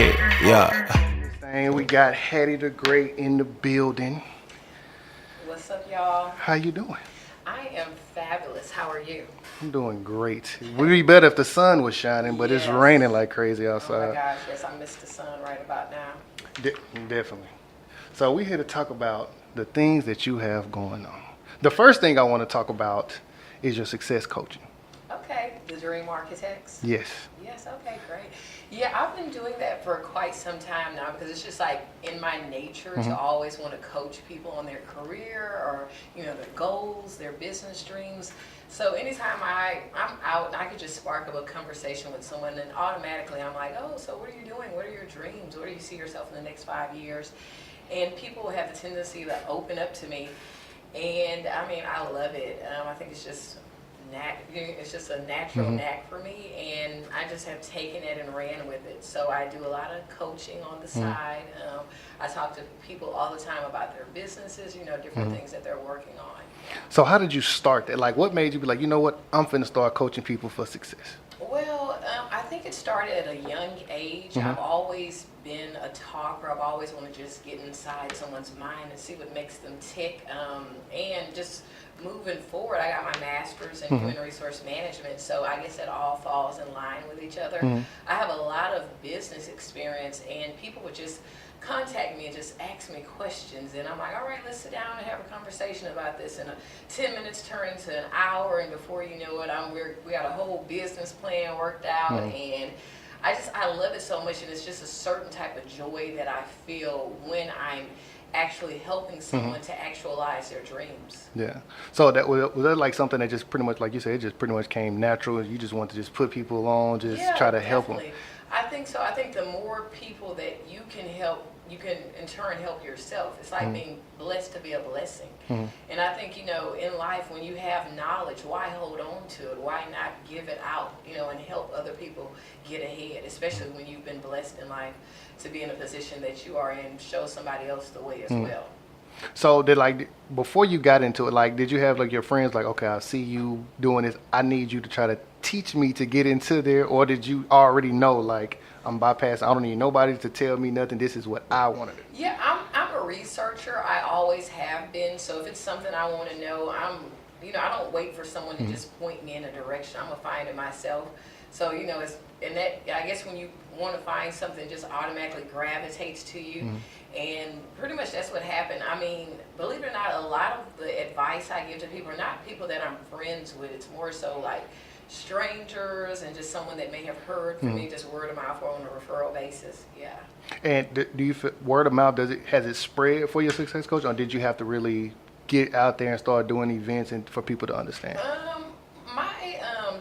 Okay, yeah. And we got Hattie the Great in the building. What's up, y'all? How you doing? I am fabulous. How are you? I'm doing great. Would be better if the sun was shining, but it's Yes. raining like crazy Oh my outside. gosh, yes, I missed the sun right about now. De- Definitely. So we're here to talk about the things that you have going on. The first thing I want to talk about is your success coaching. Okay, the Dream Architects. Yes. Yes, okay, great. Yeah, I've been doing that for quite some time now because it's just like in my nature to always want to coach people on their career or, their goals, their business dreams. So anytime I'm out and I could just spark up a conversation with someone and automatically I'm like, oh, so what are you doing? What are your dreams? Where do you see yourself in the next 5 years? And people have the tendency to open up to me. And I mean, I love it. I think it's just it's just a natural knack for me, and I just have taken it and ran with it. So I do a lot of coaching on the side. I talk to people all the time about their businesses, different things that they're working on. So how did you start that? Like, what made you be like, you know what, I'm finna start coaching people for success? Well, I think it started at a young age. I've always been a talker. I've always wanted to just get inside someone's mind and see what makes them tick. And just moving forward, I got my master's in human resource management, so I guess it all falls in line with each other. I have a lot of business experience, and people would just contact me and just ask me questions, and I'm like, all right, let's sit down and have a conversation about this, and 10 minutes turn into an hour, and before you know it, we got a whole business plan worked out, and I love it so much, and it's just a certain type of joy that I feel when I'm actually helping someone to actualize their dreams. Yeah. So was that like something that just pretty much, like you said, it just pretty much came natural? You just want to just put people on, just try to help them? I think so. I think the more people that you can help, you can in turn help yourself. It's like being blessed to be a blessing. And I think, in life, when you have knowledge, why hold on to it? Why not give it out, and help other people get ahead, especially when you've been blessed in life to be in a position that you are in, show somebody else the way as well. So before you got into it, did you have your friends okay, I see you doing this, I need you to try to teach me to get into there, or did you already know I'm bypassing, I don't need nobody to tell me nothing, this is what I want to do? Yeah, I'm a researcher. I always have been. So if it's something I want to know, I don't wait for someone to just point me in a direction. I'm gonna find it myself. So I guess when you want to find something, it just automatically gravitates to you. And pretty much that's what happened. I mean, believe it or not, a lot of the advice I give to people are not people that I'm friends with. It's more so like strangers and just someone that may have heard from me, just word of mouth or on a referral basis. Yeah. And do you feel word of mouth, has it spread for your success coach, or did you have to really get out there and start doing events and for people to understand? My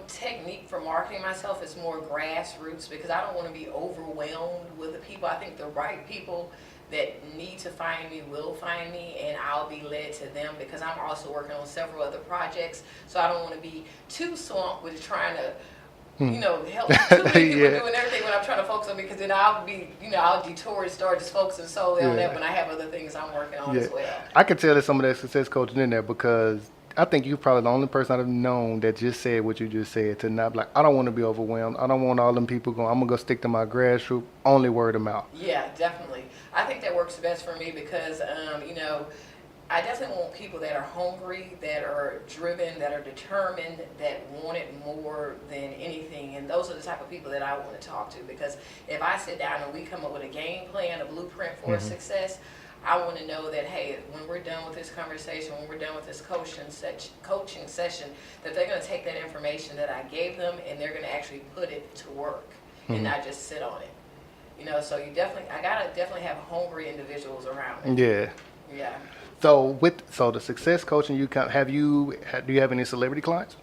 technique for marketing myself is more grassroots because I don't want to be overwhelmed with the people. I think the right people that need to find me will find me, and I'll be led to them because I'm also working on several other projects. So I don't want to be too swamped with trying to, help too many people doing everything when I'm trying to focus on me, because then I'll detour and start just focusing solely on that when I have other things I'm working on as well. I could tell there's some of that success coaching in there, because I think you're probably the only person I've known that just said what you just said, to not be like, I don't want to be overwhelmed. I don't want all them people going, I'm going to go stick to my grassroots, only word of mouth. Yeah, definitely. I think that works best for me because, I definitely want people that are hungry, that are driven, that are determined, that want it more than anything. And those are the type of people that I want to talk to, because if I sit down and we come up with a game plan, a blueprint for success, I want to know that, hey, when we're done with this conversation, when we're done with this coaching session, that they're going to take that information that I gave them and they're going to actually put it to work and not just sit on it. So I got to definitely have hungry individuals around me. Yeah. Yeah. So the success coaching, do you have any celebrity clients?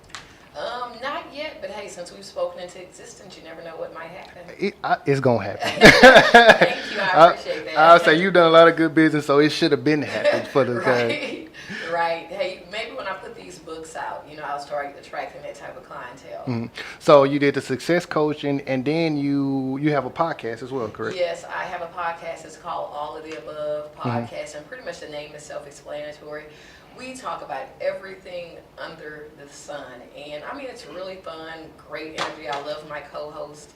Not yet, but hey, since we've spoken into existence, you never know what might happen. It's gonna happen. Thank you, I appreciate that. I'll say you've done a lot of good business, so it should have been happened for the right, right. Hey, maybe when I put these books out, I'll start attracting that type of clientele. So you did the success coaching, and then you have a podcast as well, correct? Yes, I have a podcast. It's called All of the Above Podcast, and pretty much the name is self-explanatory. We talk about everything under the sun, and I mean, it's really fun, great energy. I love my co-host,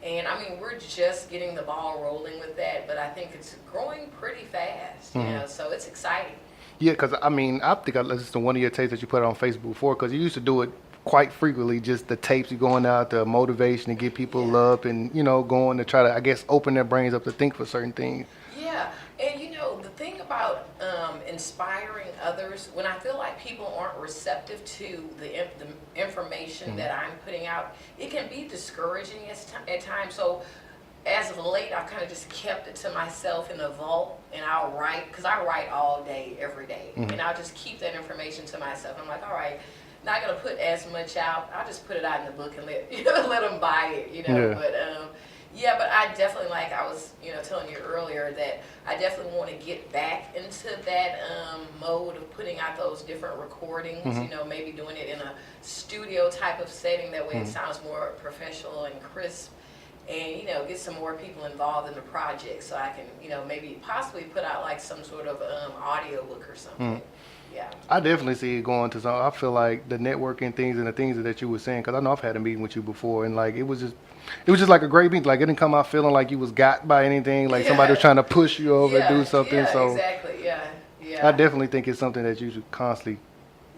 And I mean, we're just getting the ball rolling with that, but I think it's growing pretty fast, you know, so it's exciting. Yeah, because I mean, I think I listened to one of your tapes that you put on Facebook before, because you used to do it quite frequently, just the tapes you going out, the motivation to get people Yeah. up and, going to try to, I guess, open their brains up to think for certain things. Yeah, and you know, the thing about inspiring others, when I feel like people aren't receptive to the information that I'm putting out, it can be discouraging at times. So, as of late, I've kind of just kept it to myself in the vault, and I'll write, because I write all day, every day, and I'll just keep that information to myself. I'm like, all right, not gonna put as much out. I'll just put it out in the book and let let them buy it, you know. Yeah. But yeah, but I definitely, like I was, telling you earlier, that I definitely want to get back into that mode of putting out those different recordings. You know, maybe doing it in a studio type of setting. That way, it sounds more professional and crisp. And get some more people involved in the project, so I can maybe possibly put out like some sort of audio book or something. Yeah. I definitely see it going to some. I feel like the networking things and the things that you were saying, because I know I've had a meeting with you before, and like it was just like a great meeting. Like it didn't come out feeling like you was got by anything, like somebody was trying to push you over to do something. Yeah, So exactly. Yeah, yeah. I definitely think it's something that you should constantly.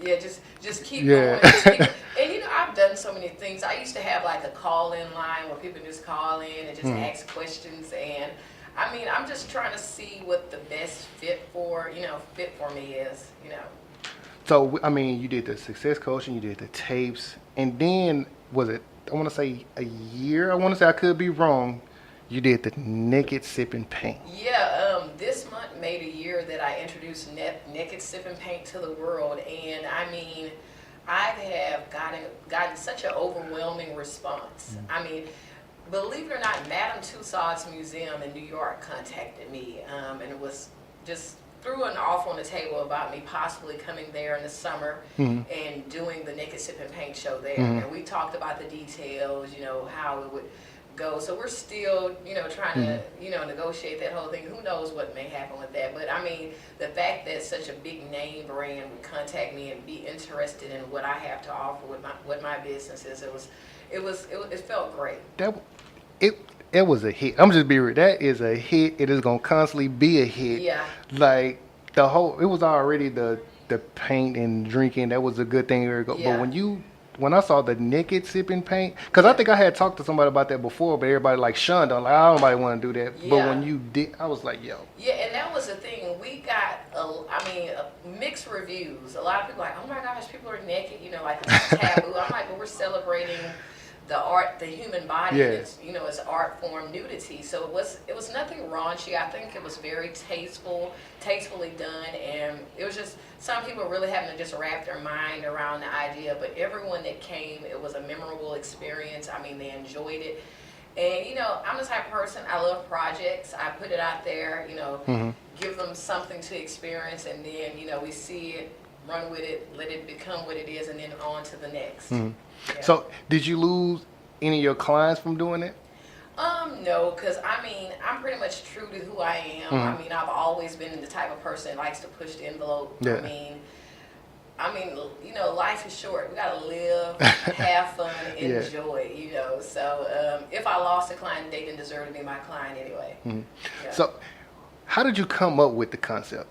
Yeah, just keep Yeah. going. Just keep, and I've done so many things. I used to have like a call-in line where people just call in and just ask questions. And I mean, I'm just trying to see what the best fit for me is. So I mean, you did the success coaching, you did the tapes, and then was it? I want to say a year. I want to say, I could be wrong. You did the naked sipping paint. Yeah, this month made a year that I introduced naked sipping paint to the world, and I mean, I have gotten such an overwhelming response. I mean, believe it or not, Madame Tussauds Museum in New York contacted me, and it was just threw an offer on the table about me possibly coming there in the summer and doing the naked sipping paint show there. And we talked about the details, how it would go. So we're still, trying to, negotiate that whole thing. Who knows what may happen with that? But I mean, the fact that such a big name brand would contact me and be interested in what I have to offer with what my business is, it felt great. It was a hit. I'm just being real. That is a hit. It is gonna constantly be a hit. Yeah. Like it was already the paint and drinking. That was a good thing. But Yeah. when I saw the naked sipping paint, because I think I had talked to somebody about that before, but everybody like shunned on, like, I don't nobody want to do that. But Yeah. when you did, I was like, yo. Yeah, and that was the thing. We got, mixed reviews. A lot of people are like, oh my gosh, people are naked, like it's taboo. I'm like, well, we're celebrating the art, the human body. Yeah. It's, it's art form nudity. So it was nothing raunchy. I think it was very tastefully done, and it was just some people really having to just wrap their mind around the idea. But everyone that came, it was a memorable experience. I mean, they enjoyed it. And I'm the type of person, I love projects. I put it out there, give them something to experience, and then we see it, run with it, let it become what it is, and then on to the next. Yeah. So did you lose any of your clients from doing it? No, because I mean, I'm pretty much true to who I am. I mean, I've always been the type of person that likes to push the envelope. Yeah. I mean, life is short. We gotta live, have fun, Yeah. enjoy. So if I lost a client, they didn't deserve to be my client anyway. Yeah. So how did you come up with the concept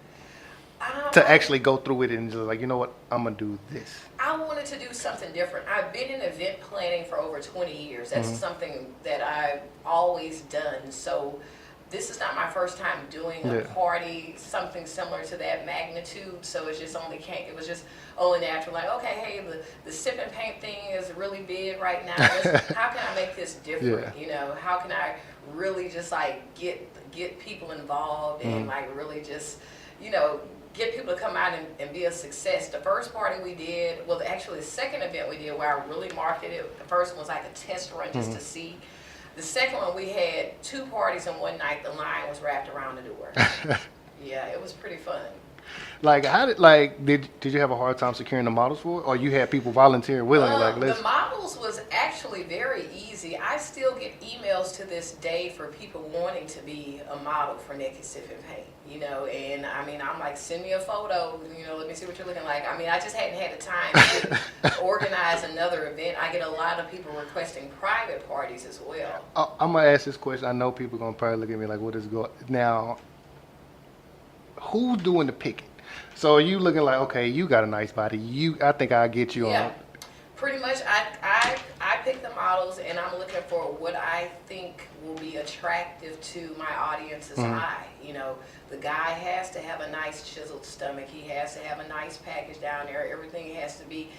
to actually go through with it and just like, you know what, I'm gonna do this? I wanted to do something different. I've been in event planning for over 20 years. That's something that I've always done. So this is not my first time doing a party, something similar to that magnitude. So it was just only natural. Like, okay, hey, the sip and paint thing is really big right now. How can I make this different? How can I really just like get people involved and like really just, get people to come out and be a success. The first party we did, actually the second event we did where I really marketed it, the first one was like a test run just to see. The second one, we had 2 parties in one night. The line was wrapped around the door. Yeah, it was pretty fun. Like, did you have a hard time securing the models for it, or you had people volunteering willingly? Like, The let's. models was actually very easy. I still get emails to this day for people wanting to be a model for Naked Sip and Paint, you know, and I mean, I'm like, send me a photo, you know, let me see what you're looking like. I mean, I just hadn't had the time to organize another event. I get a lot of people requesting private parties as well. I'm gonna ask this question. I know people gonna probably look at me like, "What is going now?" Who's doing the picking? So are you looking like, okay, you got a nice body. I think I'll get you Yeah. on. Pretty much, I pick the models, and I'm looking for what I think will be attractive to my audience's eye. You know, the guy has to have a nice chiseled stomach. He has to have a nice package down there. Everything has to be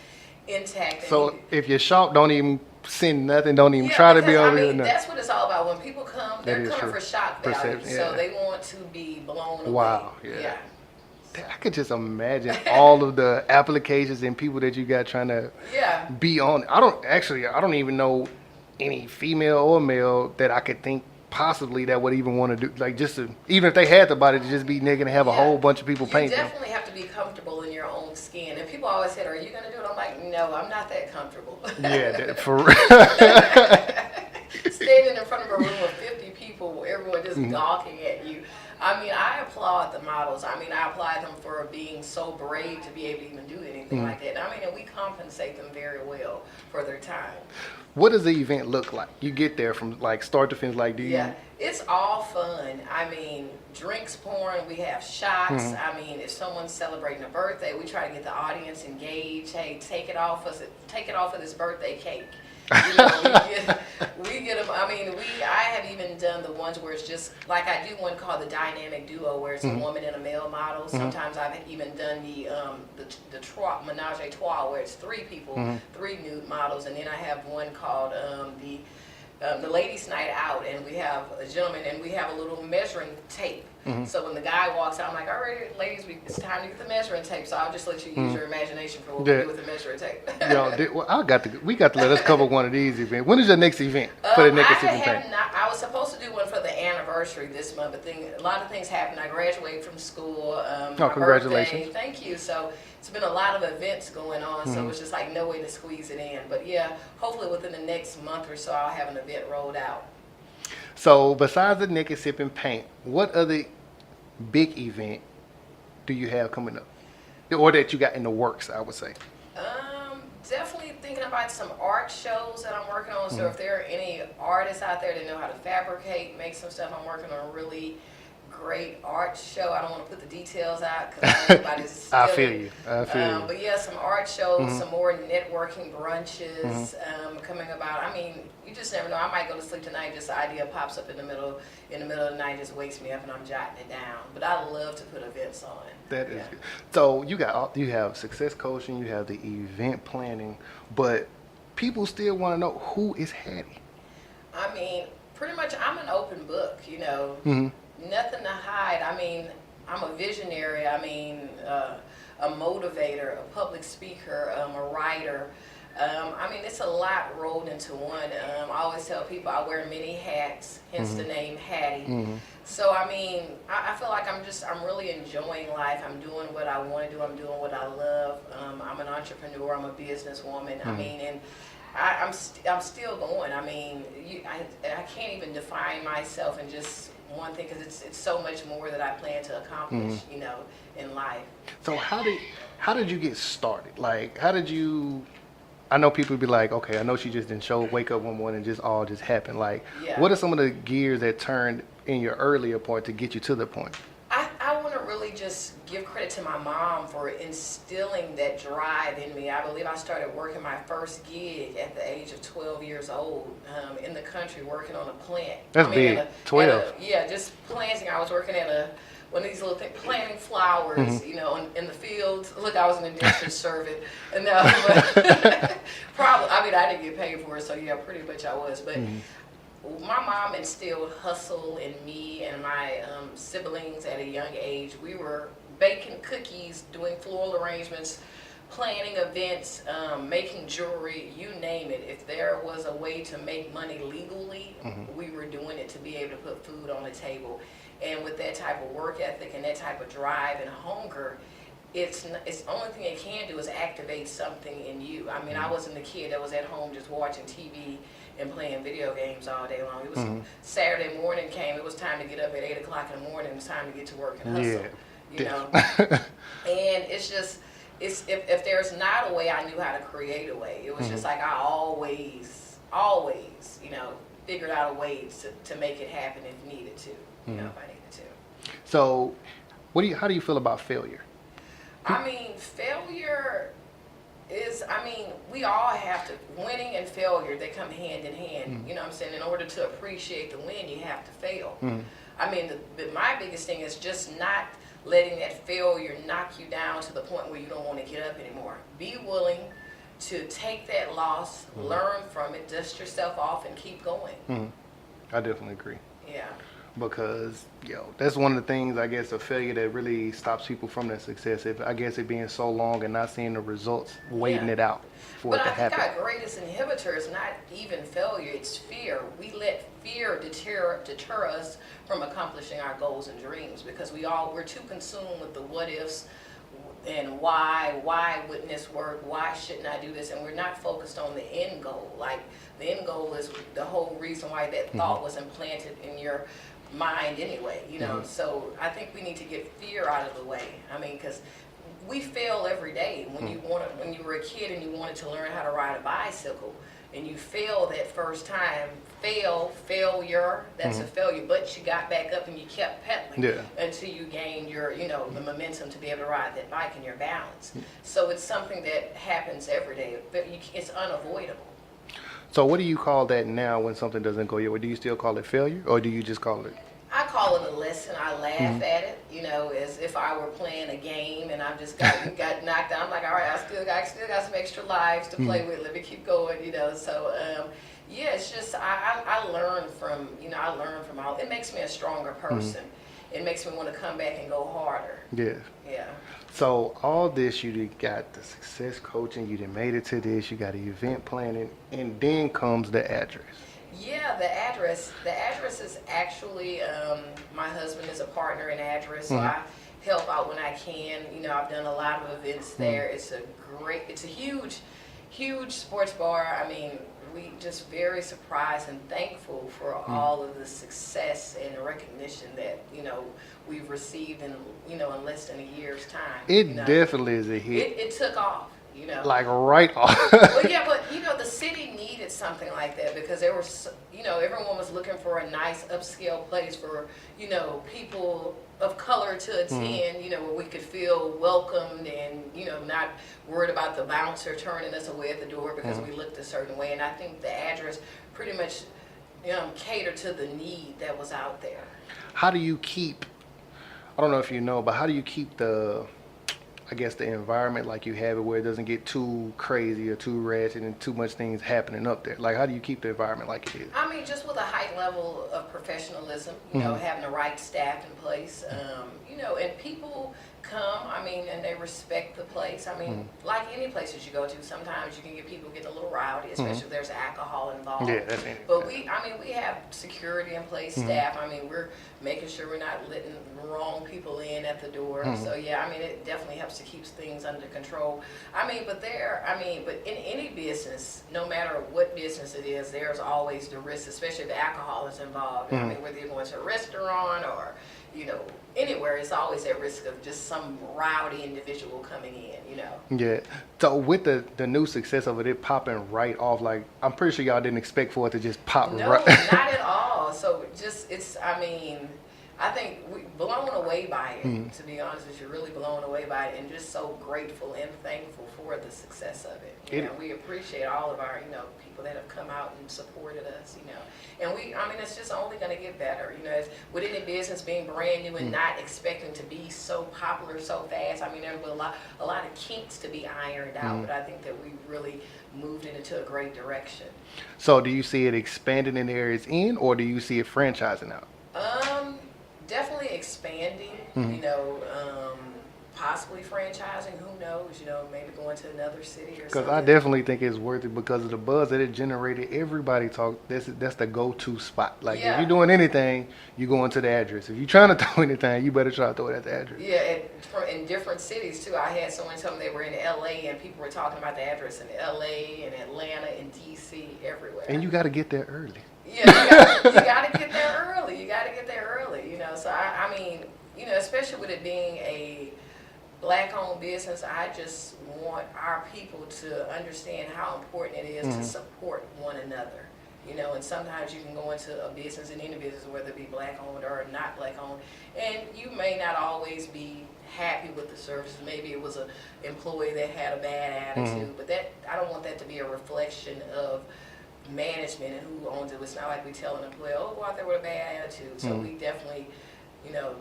intact. So if you're sharp, don't even send nothing. Don't even try to be over here. That's what it's all about. When people come, they're That is coming true. for shock value, Perception, so yeah. they want to be blown away. Wow, yeah. I could just imagine all of the applications and people that you got trying to Yeah. be on. I don't even know any female or male that I could think possibly that would even want to do, like, just to, even if they had the body, to just be naked and have a Yeah. whole bunch of people paint You them. definitely have to be comfortable in your own skin. And people always said, "Are you going to do it?" I'm like, "No, I'm not that comfortable." Yeah, for real. Standing in front of a room of 50 people, everyone just gawking at you. I mean, I applaud the models. I mean, I applaud them for being so brave to be able to even do anything like that. I mean, and we compensate them very well for their time. What does the event look like? You get there from like start to finish. Like, do you? Yeah, it's all fun. I mean, drinks pouring, we have shots. I mean, if someone's celebrating a birthday, we try to get the audience engaged. Hey, take it off of this birthday cake. You know, we get them. I mean, I have even done the ones where it's just like I do one called the dynamic duo, where it's a woman and a male model. Sometimes I've even done the menage a trois, where it's three people, three nude models, and then I have one called the ladies' night out, and we have a gentleman, and we have a little measuring tape. So when the guy walks out, I'm like, "All right, ladies, it's time to get the measuring tape." So I'll just let you use your imagination for what we do with the measuring tape. We got to let us cover one of these events. When is your next event for the Naked Sip and Paint? I was supposed to do one for the anniversary this month, but a lot of things happened. I graduated from school. My Congratulations. birthday. Thank you. So it's been a lot of events going on, so it's just like no way to squeeze it in. But yeah, hopefully within the next month or so, I'll have an event rolled out. So besides the Naked Sip and Paint, what other big event do you have coming up, or that you got in the works? I would say. Definitely thinking about some art shows that I'm working on. So if there are any artists out there that know how to fabricate, make some stuff, I'm working on a really great art show. I don't want to put the details out because everybody's still. I feel you. But yeah, some art shows, some more networking brunches coming about. I mean, you just never know. I might go to sleep tonight, just an idea pops up in the middle of the night, just wakes me up, and I'm jotting it down. But I love to put events on. That is good. So you have success coaching, you have the event planning, but people still want to know, who is Hattie? I mean, pretty much I'm an open book, you know, nothing to hide. I mean, I'm a visionary. I mean, a motivator, a public speaker, a writer. I mean, it's a lot rolled into one. I always tell people I wear many hats, hence the name Hattie. So, I mean, I feel like I'm really enjoying life. I'm doing what I want to do. I'm doing what I love. I'm an entrepreneur. I'm a businesswoman. I mean, and I'm still going. I mean, I can't even define myself in just one thing, because it's so much more that I plan to accomplish, you know, in life. So how did you get started? Like, how did you? I know people be like, okay, I know she just didn't wake up one morning and just happened. Like, what are some of the gears that turned in your earlier point to get you to the point? I want to really just give credit to my mom for instilling that drive in me. I believe I started working my first gig at the age of 12 years old in the country, working on a plant. That's big. 12. Yeah, just planting. I was working at one of these little things, planting flowers, you know, in the fields. Look, I was an indentured servant, and probably, I mean, I didn't get paid for it, so yeah, pretty much I was. But my mom instilled hustle in me and my siblings at a young age. We were baking cookies, doing floral arrangements, planning events, making jewelry, you name it. If there was a way to make money legally, we were doing it to be able to put food on the table. And with that type of work ethic and that type of drive and hunger, it's the only thing it can do is activate something in you. I mean, I wasn't a kid that was at home just watching TV and playing video games all day long. It was Saturday morning came, it was time to get up at 8 o'clock in the morning. It was time to get to work and hustle, you know. And it's just, if there's not a way, I knew how to create a way. It was just like I always, you know, figured out a way to make it happen if needed to, you know, if I needed to. So, how do you feel about failure? I mean, failure is, I mean, we all have to, winning and failure, they come hand in hand. You know what I'm saying? In order to appreciate the win, you have to fail. I mean, my biggest thing is just not letting that failure knock you down to the point where you don't want to get up anymore. Be willing to take that loss, learn from it, dust yourself off, and keep going. I definitely agree. Yeah. Because, that's one of the things, I guess, a failure that really stops people from their success. I guess it being so long and not seeing the results, waiting it out for it to happen. But I think our greatest inhibitor is not even failure, it's fear. We let fear deter us from accomplishing our goals and dreams because we're too consumed with the what ifs and why wouldn't this work, why shouldn't I do this, and we're not focused on the end goal. Like, the end goal is the whole reason why that thought was implanted in your mind anyway, you know. So I think we need to get fear out of the way. I mean, because we fail every day. When you were a kid and you wanted to learn how to ride a bicycle, and you fail that first time, failure, that's a failure, but you got back up and you kept pedaling until you gained your, the momentum to be able to ride that bike and your balance. So it's something that happens every day, but it's unavoidable. So what do you call that now when something doesn't go your way? Do you still call it failure, or do you just call it? I call it a lesson. I laugh at it, as if I were playing a game and I just got knocked down. I'm like, all right, I still got some extra lives to play with. Let me keep going, So yeah, it's just I learn from all. It makes me a stronger person. It makes me want to come back and go harder. Yeah. Yeah. So all this, you got the success coaching, you done made it to this, you got the event planning, and then comes the address. Yeah, the address. The address is actually, my husband is a partner in address, so I help out when I can. I've done a lot of events there. It's a huge sports bar. I mean, we just very surprised and thankful for all of the success and recognition that, we've received in less than a year's time. It definitely is a hit. It took off. Like right off. Well, yeah, but the city needed something like that because there was, everyone was looking for a nice upscale place for, people of color to attend, where we could feel welcomed and, not worried about the bouncer turning us away at the door because we looked a certain way. And I think the address pretty much catered to the need that was out there. How do you keep, I don't know if you know, but how do you keep the environment like you have it where it doesn't get too crazy or too ratchet and too much things happening up there? Like, how do you keep the environment like it is? I mean, just with a high level of professionalism, having the right staff in place, and people come, and they respect the place. Like any places you go to, sometimes you can get people getting a little rowdy, especially if there's alcohol involved. Yeah, that's it. But we have security in place, staff. We're making sure we're not letting wrong people in at the door. So yeah, it definitely helps to keep things under control. But in any business, no matter what business it is, there's always the risk, especially if alcohol is involved. Whether you're going to a restaurant or anywhere, it's always at risk of just some rowdy individual coming in, Yeah. So with the new success of it popping right off, like, I'm pretty sure y'all didn't expect for it to just pop No, right. not at all. So I think we blown away by it, to be honest with you, really blown away by it, and just so grateful and thankful for the success of it. We appreciate all of our, people that have come out and supported us, and it's just only going to get better, as with any business being brand new and not expecting to be so popular so fast. There were a lot of kinks to be ironed out, but I think that we really moved it into a great direction. So do you see it expanding in the areas in, or do you see it franchising out? Definitely expanding, possibly franchising. Who knows? Maybe going to another city or Because something. I definitely think it's worth it because of the buzz that it generated. Everybody talk. That's the go-to spot. Like if Yeah. you're doing anything, you go into the address. If you're trying to throw anything, you better try to throw it at the address. Yeah, and in different cities too. I had someone tell me they were in LA and people were talking about the address in LA and Atlanta and DC, everywhere. And you got to get there early. Yeah, you gotta get there early. You gotta get there early. So I mean, especially with it being a black-owned business, I just want our people to understand how important it is to support one another. And sometimes you can go into a business, in any business, whether it be black-owned or not black-owned, and you may not always be happy with the services. Maybe it was an employee that had a bad attitude, but I don't want that to be a reflection of management and who owns it. It's not like we tell an employee, oh, go out there with a bad attitude. So we definitely,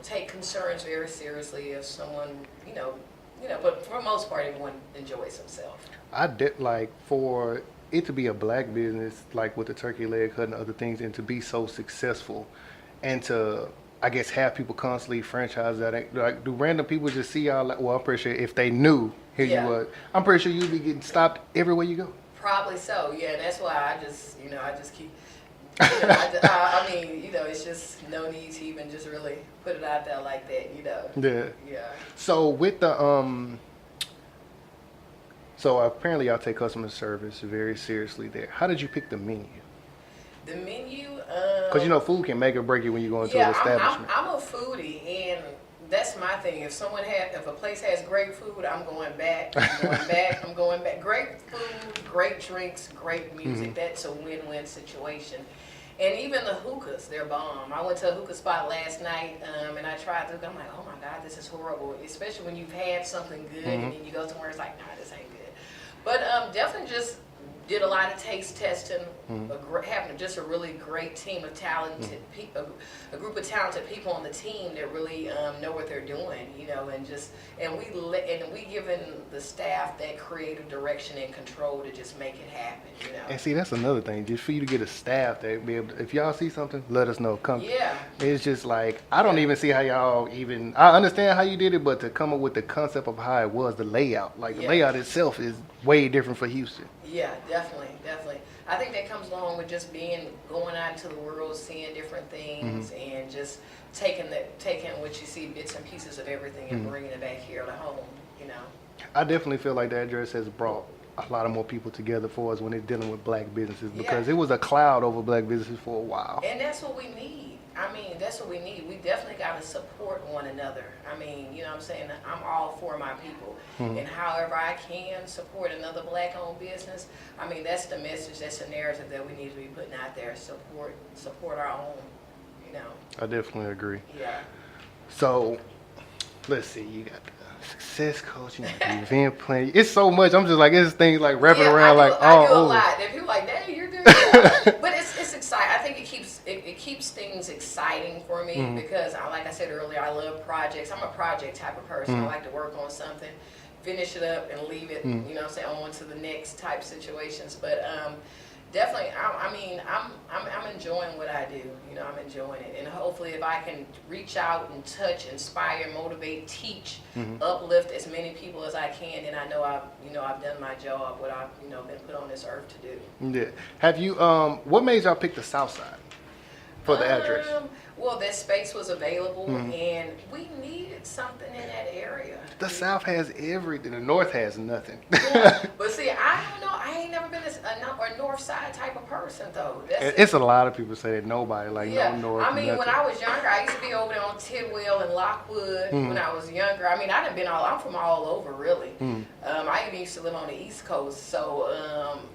take concerns very seriously if someone, but for the most part, everyone enjoys themselves. I did like for it to be a black business, like with the turkey leg cut and other things, and to be so successful, and to I guess have people constantly franchise that. Like, do random people just see y'all? Like, well, I'm pretty sure if they knew here you was, I'm pretty sure you'd be getting stopped everywhere you go. Probably so, yeah. That's why I just keep. I mean, it's just no need to even just really put it out there like that, Yeah. Yeah. So with the so apparently y'all take customer service very seriously there. How did you pick the menu? The menu. Because food can make or break you when you go into an establishment. I'm a foodie, and that's my thing. If a place has great food, I'm going back. I'm going back. Great food, great drinks, great music. That's a win-win situation. And even the hookahs, they're bomb. I went to a hookah spot last night, and I tried the hookah. I'm like, oh my God, this is horrible. Especially when you've had something good, and then you go somewhere, it's like, nah, this ain't good. But definitely just did a lot of taste testing, having just a really great team of talented people, a group of talented people on the team that really know what they're doing, and we given the staff that creative direction and control to just make it happen, And see, that's another thing. Just for you to get a staff that be able to, if y'all see something, let us know. Come. Yeah. It's just like I don't even see how y'all even. I understand how you did it, but to come up with the concept of how it was, the layout, like the layout itself is way different for Houston. Yeah, definitely. I think that comes along with just going out into the world, seeing different things, and just taking what you see, bits and pieces of everything, and bringing it back here to home. I definitely feel like the address has brought a lot of more people together for us when it's dealing with black businesses, because it was a cloud over black businesses for a while. And that's what we need. I mean, that's what we need. We definitely got to support one another. I mean, I'm saying? I'm all for my people. And however I can support another black-owned business, I mean, that's the message, that's the narrative that we need to be putting out there. Support our own, I definitely agree. Yeah. So, let's see. You got the success coach, you got the event plan. It's so much. I'm just like, it's things like wrapping around I do a over. lot. And people are like, dang, you're doing that. But it's exciting. I think it keeps things exciting for me because, like I said earlier, I love projects. I'm a project type of person. I like to work on something, finish it up, and leave it. On to the next type situations. But definitely, I'm enjoying what I do. I'm enjoying it, and hopefully, if I can reach out and touch, inspire, motivate, teach, uplift as many people as I can, then I know I've done my job. What I've been put on this earth to do. Yeah. Have you? What made y'all pick the South Side for the address? Well, that space was available, and we needed something in that area. The South has everything. The North has nothing. Yeah, but see, I don't know. I ain't never been a North Side type of person, though. It's a lot of people say that nobody no North. I mean, nothing. when I was younger, I used to be over there on Tidwell and Lockwood. When I was younger, I mean, I'm from all over, really. I even used to live on the East Coast, so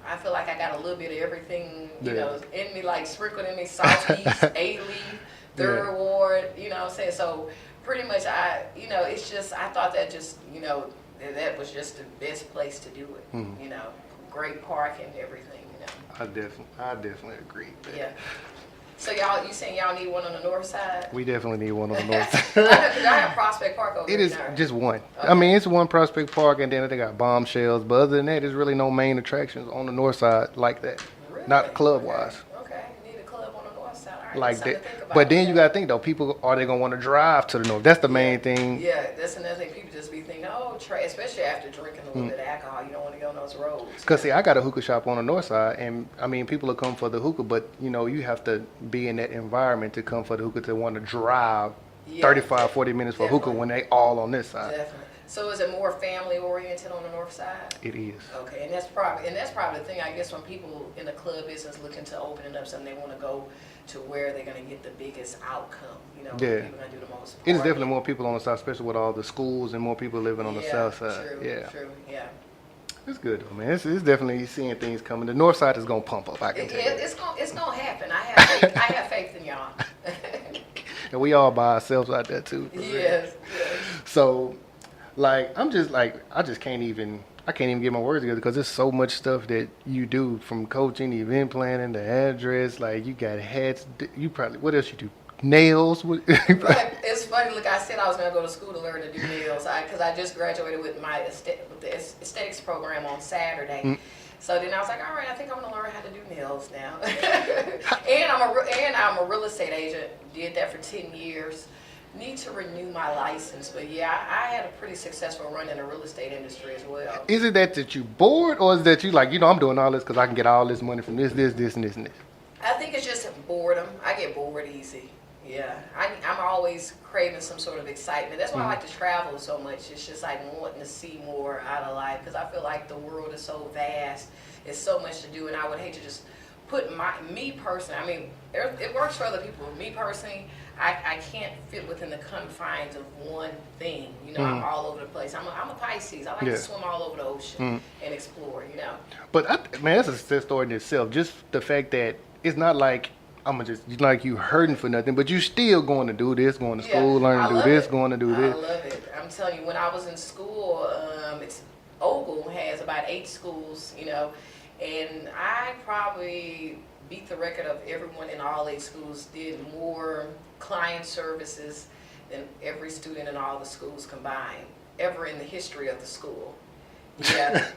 I feel like I got a little bit of everything, in me, like sprinkled in me. Southeast, A-Leaf, Third Ward, what I'm saying? So pretty much it's just, I thought that just, that was just the best place to do it, great park and everything, I definitely agree. Yeah. So you saying y'all need one on the north side? We definitely need one on the north side. Because I have Prospect Park over It there. is just one. Okay. I mean, it's one Prospect Park, and then they got Bombshells. But other than that, there's really no main attractions on the north side like that. Really? Not club-wise. Okay. You need a club on the north side. right, like something that. to think about. But then you gotta think though, people are they gonna want to drive to the north? That's the main thing. Yeah, that's another thing. People just be thinking, oh, especially after drinking a little bit of alcohol, you don't want to go on those roads. Cause see, I got a hookah shop on the north side, and I mean, people will come for the hookah, but you know, you have to be in that environment to come for the hookah to want to drive Yeah, 35, 40 minutes for hookah definitely. when they all on this side. Definitely. So is it more family oriented on the north side? It is. Okay, and that's probably the thing. I guess when people in the club business looking to open it up, something they want to go to where they're going to get the biggest outcome. You know, Yeah. where people going to do the most. It is partying. definitely more people on the south, especially with all the schools and more people living on the south side. True, Yeah, true, yeah. it's good though, man. It's definitely seeing things coming. The north side is gonna pump up. I can tell you. It's gonna happen. I have faith in y'all. And we all by ourselves out there too. Yes. So, like, I just can't even get my words together because there's so much stuff that you do from coaching, event planning, the address. Like, you got hats. You probably what else you do? Nails. But it's funny. Look, I said I was gonna go to school to learn to do nails because I just graduated with the aesthetics program on Saturday. So then I was like, all right, I think I'm gonna learn how to do nails now. and I'm a real estate agent. Did that for 10 years. Need to renew my license, but yeah, I had a pretty successful run in the real estate industry as well. Is it that you bored, or is that you like, I'm doing all this because I can get all this money from this, and this, and this? I think it's just boredom. I get bored easy. Yeah, I'm always craving some sort of excitement. That's why I like to travel so much. It's just like wanting to see more out of life because I feel like the world is so vast. It's so much to do, and I would hate to just put me personally. I mean, it works for other people. Me personally, I can't fit within the confines of one thing. You know, I'm all over the place. I'm a Pisces. I like to swim all over the ocean and explore. You know. But man, that's a success story in itself. Just the fact that it's not like like you hurting for nothing, but you still going to do this, going to school, learning to do this, going to do this. I love it. I'm telling you, when I was in school, Ogle has about 8 schools, you know, and I probably beat the record of everyone in all 8 schools did more client services than every student in all the schools combined, ever in the history of the school. Yeah.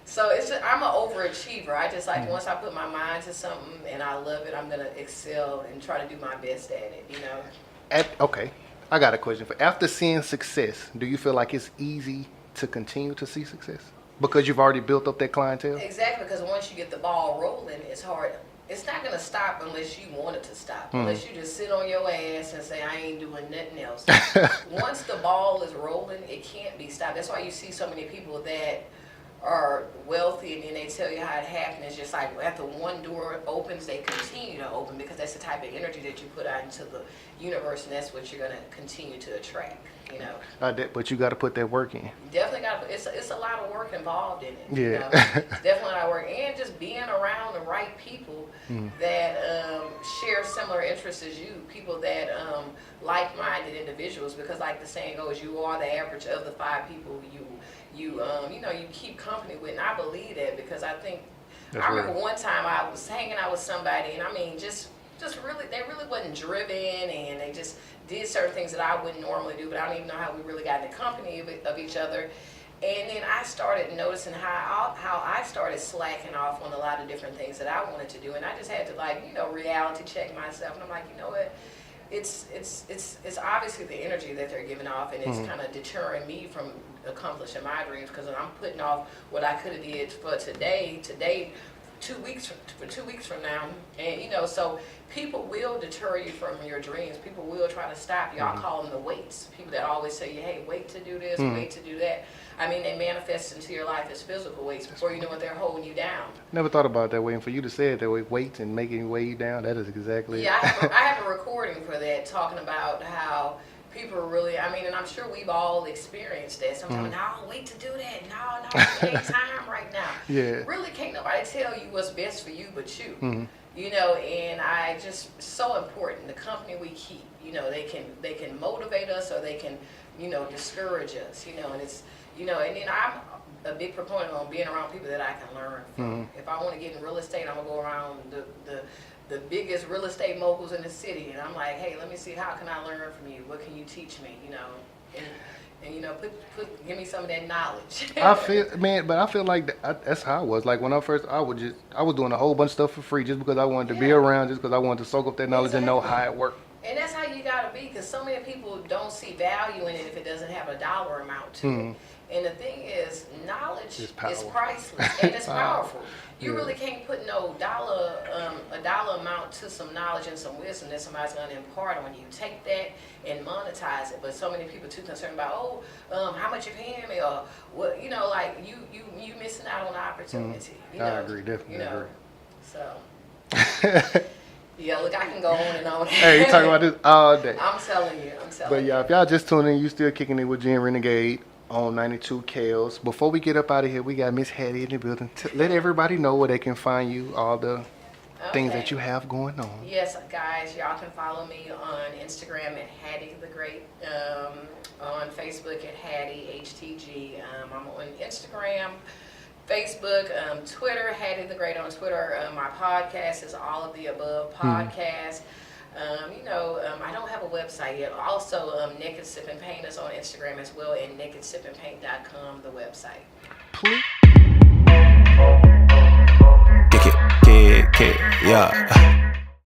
So I'm an overachiever. I just like once I put my mind to something and I love it, I'm gonna excel and try to do my best at it. You know. Okay, I got a question for. After seeing success, do you feel like it's easy to continue to see success because you've already built up that clientele? Exactly, because once you get the ball rolling, it's hard. It's not gonna stop unless you want it to stop. Unless you just sit on your ass and say I ain't doing nothing else. Once the ball is rolling, it can't be stopped. That's why you see so many people that are wealthy and then they tell you how it happened. It's just like after one door opens, they continue to open because that's the type of energy that you put out into the universe, and that's what you're going to continue to attract, you know. But you got to put that work in. You definitely got to. It's a lot of work involved in it. Yeah. You know? It's definitely a lot of work, and just being around the right people that share similar interests as you, people that like-minded individuals. Because like the saying goes, you are the average of the 5 people you keep company with, and I believe that because I think That's I remember real. one time I was hanging out with somebody, and I mean just really they really wasn't driven, and they just did certain things that I wouldn't normally do, but I don't even know how we really got in the company of each other. And then I started noticing how I started slacking off on a lot of different things that I wanted to do, and I just had to reality check myself, and I'm like, you know what? It's obviously the energy that they're giving off, and it's kind of deterring me from accomplishing my dreams because I'm putting off what I could have did for today, 2 weeks from now, and so people will deter you from your dreams. People will try to stop you. I'll call them the weights. People that always say, hey, wait to do this, wait to do that. I mean, they manifest into your life as physical weights before you know it, they're holding you down. Never thought about it that way, and for you to say it that way, weights and making you weigh you down, that is exactly Yeah, I have a recording for that talking about how people really, and I'm sure we've all experienced that. Sometimes, no, wait to do that. No, it ain't time right now. Yeah. Really can't nobody tell you what's best for you but you. And I just, so important, the company we keep, they can motivate us or they can, discourage us, and it's, and then I'm a big proponent on being around people that I can learn from. If I want to get in real estate, I'm going to go around the biggest real estate moguls in the city, and I'm like, hey, let me see, how can I learn from you? What can you teach me, and you know, give me some of that knowledge. I feel, man, but I feel like that's how I was. Like when I was doing a whole bunch of stuff for free just because I wanted to be around, just because I wanted to soak up that knowledge and know how it worked. And that's how you gotta be, because so many people don't see value in it if it doesn't have a dollar amount to it. And the thing is, knowledge is priceless and it's powerful. You really can't put no a dollar amount to some knowledge and some wisdom that somebody's gonna impart on you. Take that and monetize it. But so many people too concerned about, how much you paying me, or what, you know, like you missing out on the opportunity. You know, I agree, definitely. You know, so. Yeah, look, I can go on and on. Hey, you talking about this all day. I'm telling you. But yeah, if y'all just tuning in, you still kicking it with Jen Renegade on 92 Kales. Before we get up out of here, we got Miss Hattie in the building. Let everybody know where they can find you, all the things that you have going on. Yes, guys, y'all can follow me on Instagram at Hattie the Great, on Facebook at Hattie HTG. I'm on Instagram, Facebook, Twitter, Hattie the Great on Twitter. My podcast is All of the Above Podcast. You know, I don't have a website yet. Also, Naked Sip and Paint is on Instagram as well, and nakedsipandpaint.com, the website. Please. Kick it, yeah.